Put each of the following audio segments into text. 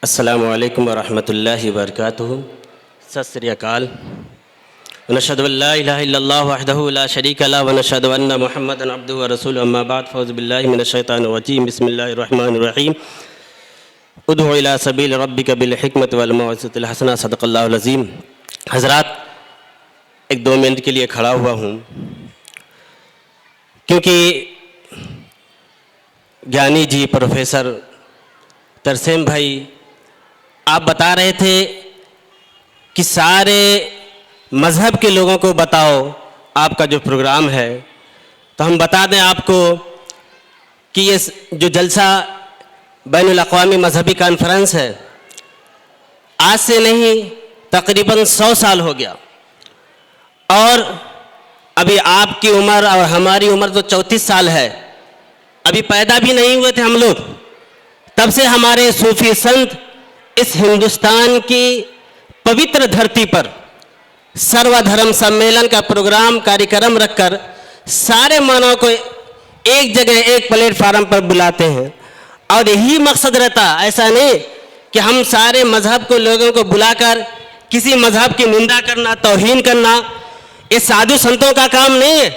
अस्सलामु अलैकुम वरहमतुल्लाहि वबरकातुहू। सत श्री अकाल। नशहदु अल्ला इलाहा इल्लल्लाह वहदहू ला शरीका लहू व नशहदु अन्ना मुहम्मदन अब्दुहु व रसूलुहू अम्मा बाद फ़अऊज़ु बिल्लाहि मिनश शैतानिर रजीम बिस्मिल्लाहिर रहमानिर रहीम। उदउ इला सबील रब्बिका बिल हिकमति वल मौइज़तिल हसना सदक़ल्लाहुल अज़ीम। हज़रात, एक 2 मिनट के लिए खड़ा हुआ हूँ क्योंकि ज्ञानी जी प्रोफेसर तरसेम भाई आप बता रहे थे कि सारे मज़हब के लोगों को बताओ आपका जो प्रोग्राम है। तो हम बता दें आपको कि ये जो जलसा बैनुल अक़वामी मज़हबी कॉन्फ्रेंस है, आज से नहीं तकरीबन 100 साल हो गया। और अभी आपकी उम्र और हमारी उम्र तो 34 साल है, अभी पैदा भी नहीं हुए थे हम लोग। तब से हमारे सूफी संत इस हिंदुस्तान की पवित्र धरती पर सर्वधर्म सम्मेलन का प्रोग्राम कार्यक्रम रखकर सारे मानव को एक जगह एक प्लेटफार्म पर बुलाते हैं। और यही मकसद रहता, ऐसा नहीं कि हम सारे मज़हब को लोगों को बुलाकर किसी मज़हब की निंदा करना, तौहीन करना, ये साधु संतों का काम नहीं है।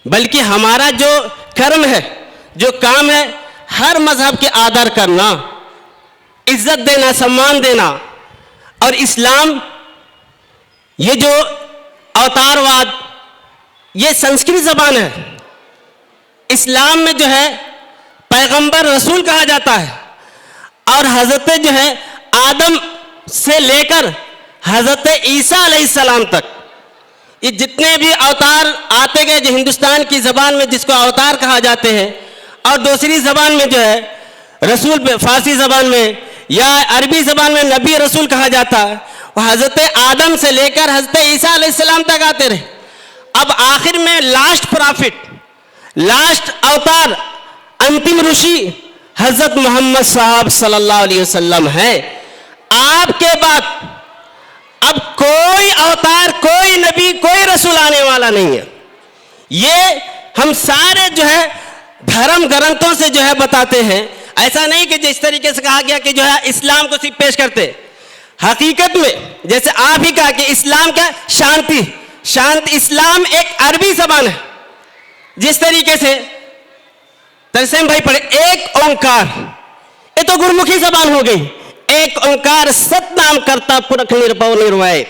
बल्कि हमारा जो कर्म है, जो काम है, हर मज़हब के आदर करना, इज्जत देना, सम्मान देना। और इस्लाम ये जो अवतारवाद, ये संस्कृत ज़बान है। इस्लाम में जो है पैगंबर रसूल कहा जाता है। और हज़रत जो है आदम से लेकर हज़रत ईसा अलैहिस्सलाम तक ये जितने भी अवतार आते गए, जो हिंदुस्तान की ज़बान में जिसको अवतार कहा जाते हैं, और दूसरी ज़बान में जो है रसूल, फारसी ज़बान में या अरबी ज़बान में नबी रसूल कहा जाता है, वो हज़रत आदम से लेकर हज़रत ईसा अलैहिस्सलाम तक आते रहे। अब आखिर में लास्ट प्रॉफिट, लास्ट अवतार, अंतिम ऋषि हज़रत मोहम्मद साहब सल्लल्लाहु अलैहि वसल्लम है। आपके बाद अब कोई अवतार, कोई नबी, कोई रसूल आने वाला नहीं है। ये हम सारे जो है धर्म ग्रंथों से जो है बताते हैं। ऐसा नहीं कि जिस तरीके से कहा गया कि जो है इस्लाम को सिर्फ पेश करते, हकीकत में जैसे आप ही कहा कि इस्लाम क्या, शांति, शांति। इस्लाम एक अरबी ज़बान है। जिस तरीके से तरसेम भाई पढ़े, एक ओंकार, ये तो गुरमुखी ज़बान हो गई। एक ओंकार सतनाम करता पुरख निर्भव निर्वय,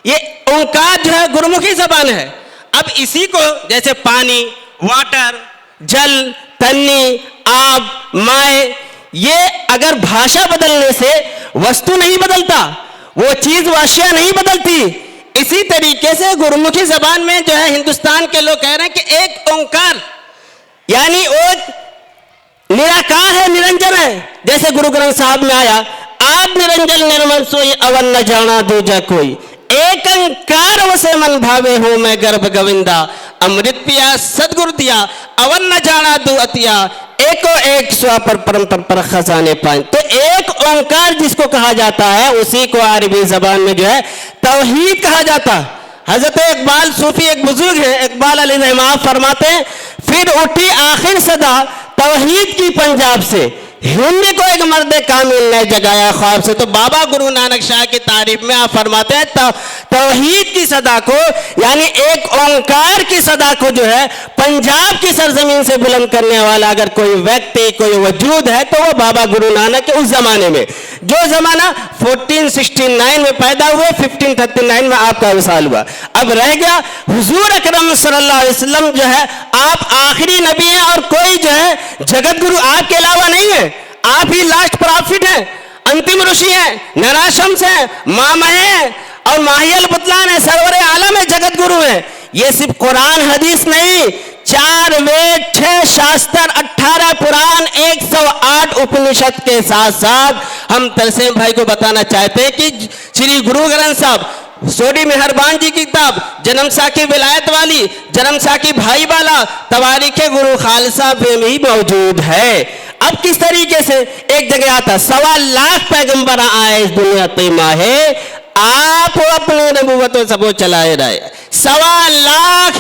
ये ओंकार जो है गुरमुखी ज़बान है। अब इसी को जैसे पानी, वाटर, जल, तन्नी, आब, माए, ये अगर भाषा बदलने से वस्तु नहीं बदलता, वो चीज़ वाशिया नहीं बदलती। इसी तरीके से गुरमुखी ज़बान में जो है हिंदुस्तान के लोग कह रहे हैं कि एक ओंकार यानी वो निराकार है, निरंजन है। जैसे गुरु ग्रंथ साहब में आया, आप निरंजन निर्मल सोई अवन न जाना दूजा कोई, एक अंकार वसे मन भावे हो मैं गर्भ गोविंदा, अमृत पिया सदगुरु दिया अवन न जाना दू अतिया, एको एक स्वा पर परम पर खजाने पाए। तो एक ओंकार जिसको कहा जाता है, उसी को अरबी ज़बान में जो है तौहीद कहा जाता है। हज़रत इकबाल सूफी एक बुजुर्ग है, इकबाल अलैहिर्रहमत फरमाते हैं, फिर उठी आखिर सदा तौहीद की पंजाब से, हिंद को एक मर्द कामिल ने जगाया ख्वाब से। तो बाबा गुरु नानक शाह की तारीफ में आप फरमाते हैं तौहीद की सदा को, यानी एक ओंकार की सदा को जो है पंजाब की सरजमीन से बुलंद करने वाला अगर कोई व्यक्ति, कोई वजूद है, तो वो बाबा गुरु नानक के उस जमाने में, जो जमाना 1469 में पैदा हुए, 1539 में आपका विसाल हुआ। अब रह गया हुजूर अकरम सल्लल्लाहु अलैहि वसल्लम जो है, आप आखिरी नबी हैं और कोई जो है जगत गुरु आपके अलावा नहीं है। आप ही लास्ट प्रॉफिट हैं, अंतिम ऋषि हैं, नराशम्स हैं, मामा हैं और माहियल बुतलान है, सरवर आलम है, जगत गुरु है। ये सिर्फ कुरान हदीस नहीं, 4 वेद, 6 शास्त्र, 18 पुराण, 108 उपनिषद के साथ साथ हम तरसेम भाई को बताना चाहते हैं कि श्री गुरु ग्रंथ साहब, सोडी मेहरबान जी की किताब, जन्म साखी विलायत वाली, जन्म साखी भाई वाला, तवारीखे गुरु खालसा में ही मौजूद है। अब किस तरीके से एक जगह आता, 1.25 लाख पैगंबर आए इस दुनिया तैमा है, आप अपनी नबूवतों से वो चलाए रहे। 1.25 लाख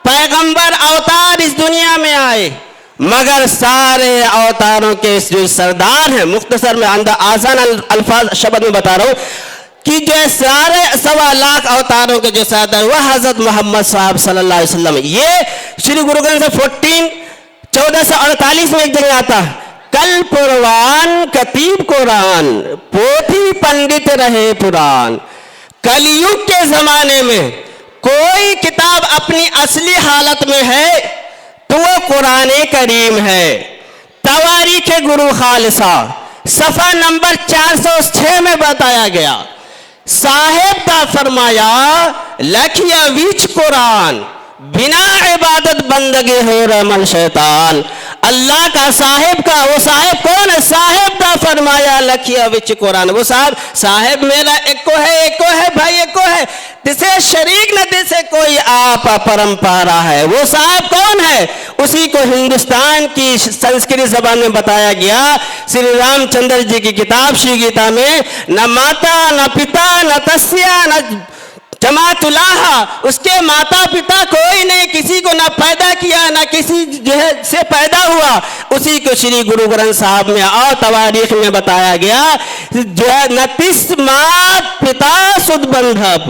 पैगंबर अवतार इस दुनिया में आए, मगर सारे अवतारों के जो सरदार हैं, मुख्तसर में आसान अल्फाज शब्द में बता रहा हूँ कि जो सारे 1.25 लाख अवतारों के जो सरदार वह हजरत मोहम्मद साहब सल्लल्लाहु अलैहि वसल्लम। ये श्री गुरु ग्रंथ साहिब 1448 में एक जगह आता है, कल पुरवान कतीब कुरान पोथी पंडित रहे पुरान। कलयुग के जमाने में कोई किताब अपनी असली हालत में है तो वो कुरान करीम है। तवारीख गुरु खालसा सफा नंबर 406 में बताया गया, साहेब दा फरमाया लखिया विच कुरान बिना इबादत बंदगी हो रमल शैतान। अल्लाह का साहेब का वो साहेब कौन है? साहेब दा फरमाया लखिया विच कुरान। वो साहेब मेरा एको है भाई एको है, तिसे शरीक न तिसे कोई आप परंपरा है। वो साहब कौन है? उसी को हिंदुस्तान की संस्कृत जबान में बताया गया श्री रामचंद्र जी की किताब श्री गीता में, न माता न पिता न तस्या न जमातुलाहा, उसके माता पिता कोई नहीं, किसी को ना पैदा किया ना किसी जो है से पैदा हुआ। उसी को श्री गुरु ग्रंथ साहब में और तवारीख में बताया गया जो है न तिस मात पिता सुध बंधप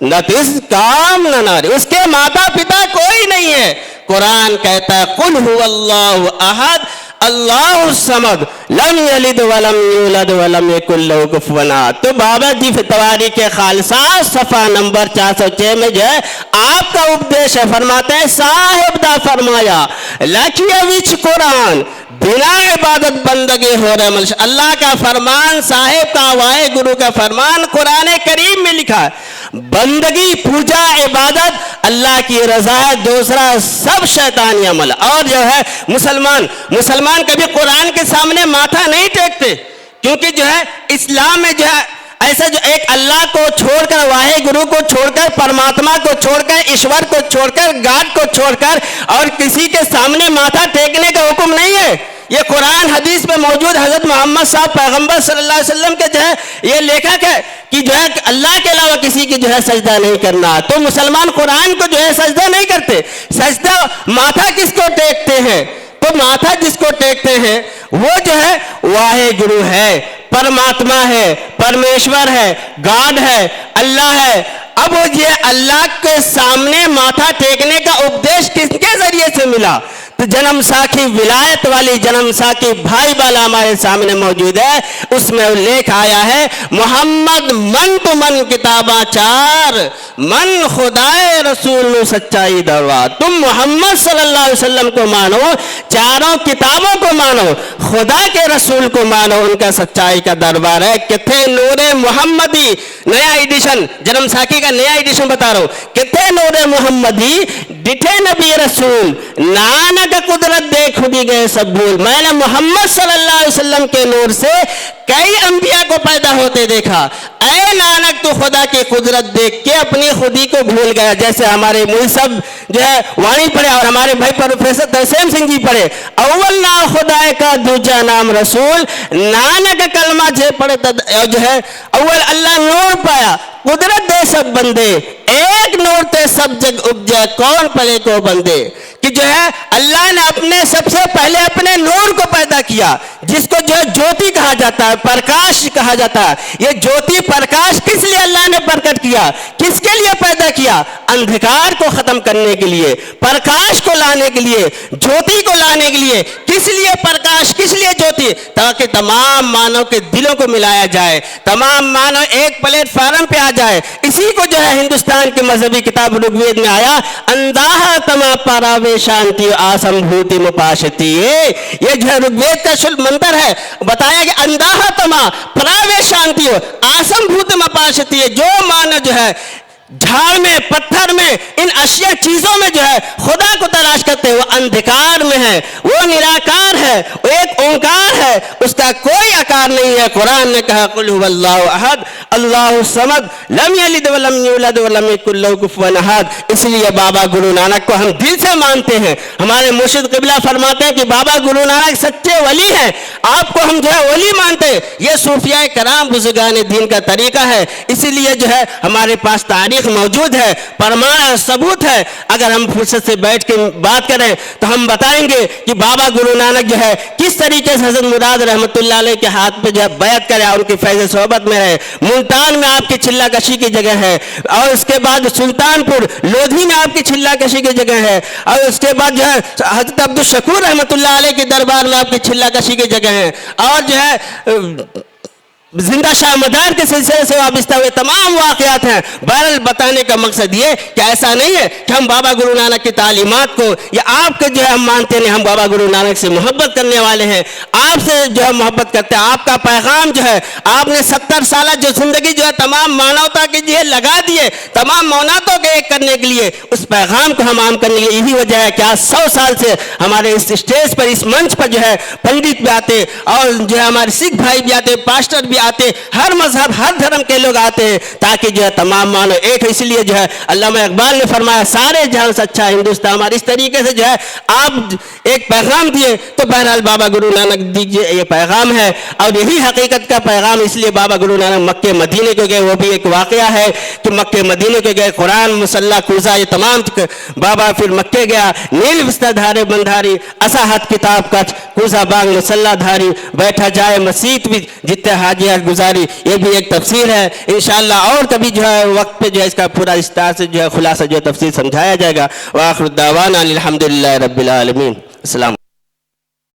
न तिस काम न नारी, उसके माता पिता कोई नहीं है। कुरान कहता है कुल हुवल्लाहु अहद अल्लाहु समद लम यलिद वलम यूलद वलम यकुल लहू कुफुवन अहद। तो बाबा जी तवारीख के खालसा सफा नंबर 406 में जो है आपका उपदेश है, फरमाते हैं साहिब दा फरमाया लखिया विच कुरान बिना इबादत बंदगी हो रहे मनुष्य। अल्लाह का फरमान, साहिब का वाहे गुरु का फरमान कुरान करीम में लिखा है। बंदगी पूजा इबादत अल्लाह की रजा है, दूसरा सब शैतानी अमल। और जो है मुसलमान कभी कुरान के सामने माथा नहीं टेकते, क्योंकि जो है इस्लाम में जो है ऐसा जो एक अल्लाह को छोड़कर, वाहे गुरु को छोड़कर, परमात्मा को छोड़कर, ईश्वर को छोड़कर, गॉड को छोड़कर और किसी के सामने माथा टेकने का हुक्म नहीं है। ये कुरान हदीस में मौजूद हजरत मोहम्मद साहब पैगंबर सल्लल्लाहु अलैहि वसल्लम के जो है ये लेखक है कि जो है अल्लाह के अलावा किसी की जो है सजदा नहीं करना। तो मुसलमान कुरान को जो है सजदा नहीं करते। सजदा माथा किसको टेकते हैं? तो माथा जिसको टेकते हैं वो जो है वाहे गुरु है, परमात्मा है, परमेश्वर है, गॉड है, अल्लाह है। अब वो ये अल्लाह के सामने माथा टेकने का उपदेश किसके जरिए से मिला? तो जन्म साखी विलायत वाली जन्म साखी भाई वाला हमारे सामने मौजूद है, उसमें उल्लेख आया है मोहम्मद मन तो मन किताबाचार मन खुदाए रसूल सच्चाई दरवा। तुम मोहम्मद सल्लल्लाहु अलैहि वसल्लम को मानो, चारों किताबों को मानो, खुदा के रसूल को मानो, उनका सच्चाई का दरबार है। किथे नूरे मोहम्मदी नया एडिशन, जन्म साखी का नया एडिशन बता रहा हूं। किथे नूरे मोहम्मदी डिठे नबी रसूल नानक कुदरत दे खुदी गए सब भूल। मैंने मोहम्मद सल्लल्लाहु अलैहि वसल्लम के नूर से कई अंबिया को पैदा होते देखा। ऐ नानक तो खुदा की कुदरत देख के अपनी खुदी को भूल गया। जैसे हमारे मुझ सब जो है वाणी पढ़े और हमारे भाई प्रोफेसर तरसेम सिंह जी पढ़े, अव्वल नाम खुदा का दूजा नाम रसूल, नानक कलमा जे पढ़े जो है अव्वल अल्लाह नूर पाया कुदरत दे सब बंदे, एक नूर ते सब जग उपजे कौन पड़े को बंदे। कि जो है अल्लाह ने अपने सबसे पहले अपने नूर को पैदा किया, जिसको जो है ज्योति कहा जाता है, प्रकाश कहा जाता है। ये ज्योति प्रकाश किस लिए अल्लाह ने प्रकट किया? किसके लिए पैदा किया? अंधकार को खत्म करने के लिए, प्रकाश को लाने के लिए, ज्योति को लाने के लिए। किस लिए प्रकाश, किस लिए ज्योति? ताकि तमाम मानव के दिलों को मिलाया जाए, तमाम मानव एक प्लेटफार्म पे आ जाए। इसी को जो है हिंदुस्तान की मजहबी किताब ऋग्वेद में आया, अंदाह तमा पारावे शांति आसंभूति मुपाशति। ये जो है ऋग्वेद का शुल्क मंत्र है, बताया कि अंदाह तमा परावे शांति आसंभूति मुपाशति। जो मानव जो है झाड़ में, पत्थर में, इन अशिया चीजों में जो है खुदा को तलाश करते हैं, वो अंधकार में है, वो निराकार है, वो एक ओंकार है, उसका कोई आकार नहीं है। कुरान ने कहा कुल हुवल्लाहु अहद अल्लाहु समद लम यलिद व लम यूलद व लम यकुल लहू कुफुवन अहद। इसलिए बाबा गुरु नानक को हम दिल से मानते हैं। हमारे मुर्शिद क़िबला फरमाते हैं कि बाबा गुरु नानक सच्चे वली हैं। आपको हम जो है वली मानते हैं। ये सूफिया कराम बुजुर्गान दीन का तरीका है। इसीलिए जो है हमारे पास तारीख मौजूद है, प्रमाण और सबूत है। अगर हम फुर्सत से बैठ के बात करें तो हम बताएंगे कि बाबा गुरु नानक जो है किस तरीके से हज़रत मुराद रहमतुल्लाह अलैह के हाथ पे जो है बैत करे, उनकी फैज़ सोहबत में रहे। मुल्तान में आपकी चिल्ला कशी की जगह है, और उसके बाद सुल्तानपुर लोधी में आपकी चिल्ला कशी की जगह है, और उसके बाद जो है हज़रत अब्दुल शकूर रहमतुल्लाह अलैह के दरबार में आपकी चिल्ला कशी की जगह है, और जो है जिंदा शाह मदार के सिलसिले से वाबस्ता हुए तमाम वाक़यात हैं। बहरहाल बताने का मकसद ये कि ऐसा नहीं है कि हम बाबा गुरु नानक की तालीमात को या आपके जो है हम मानते नहीं, हम बाबा गुरु नानक से मोहब्बत करने वाले हैं, आपसे जो है मोहब्बत करते हैं। आपका पैगाम जो है, आपने 70 साल जो जिंदगी जो है तमाम मानवता के लिए लगा दिए, तमाम मौनातों के एक करने के लिए, उस पैगाम को हम आम करने के लिए यही वजह है कि आज 100 साल से हमारे इस स्टेज पर, इस मंच पर जो है पंडित भी आते, और जो है हमारे सिख भाई भी आते, पास्टर भी आते, हर मजहब हर धर्म के लोग आते हैं, ताकि जो है तमाम मानो एक। इसलिए जो है अल्लामा इकबाल ने फरमाया सारे जहां से अच्छा हिंदुस्तान हमारे। इस तरीके से जो है आप एक पैगाम दिए, तो बहरहाल बाबा गुरु नानक दीजिए ये पैगाम है, और यही हकीकत का पैगाम। इसलिए बाबा गुरु नानक मक्के मदीने को गए, वो भी एक वाकया है कि मक्के मदीने को गए, कुरान मुसल्ला कूजा ये तमाम बाबा फिर मक्के गया, नील बिस्तर धारे बंधारी असाहत किताब का कूजा बाग मुसल्ला धारी, बैठा जाए मसीत भी जितने हाजिया गुजारी। ये भी एक तफसीर है। इंशाअल्लाह और कभी जो है वक्त पे जो है इसका पूरा विस्तार से जो है खुलासा जो है तफसीर समझाया जाएगा। व आखिर दावाना अनिल हम्दुलिल्लाहि रब्बिल आलमीन। अस्सलाम।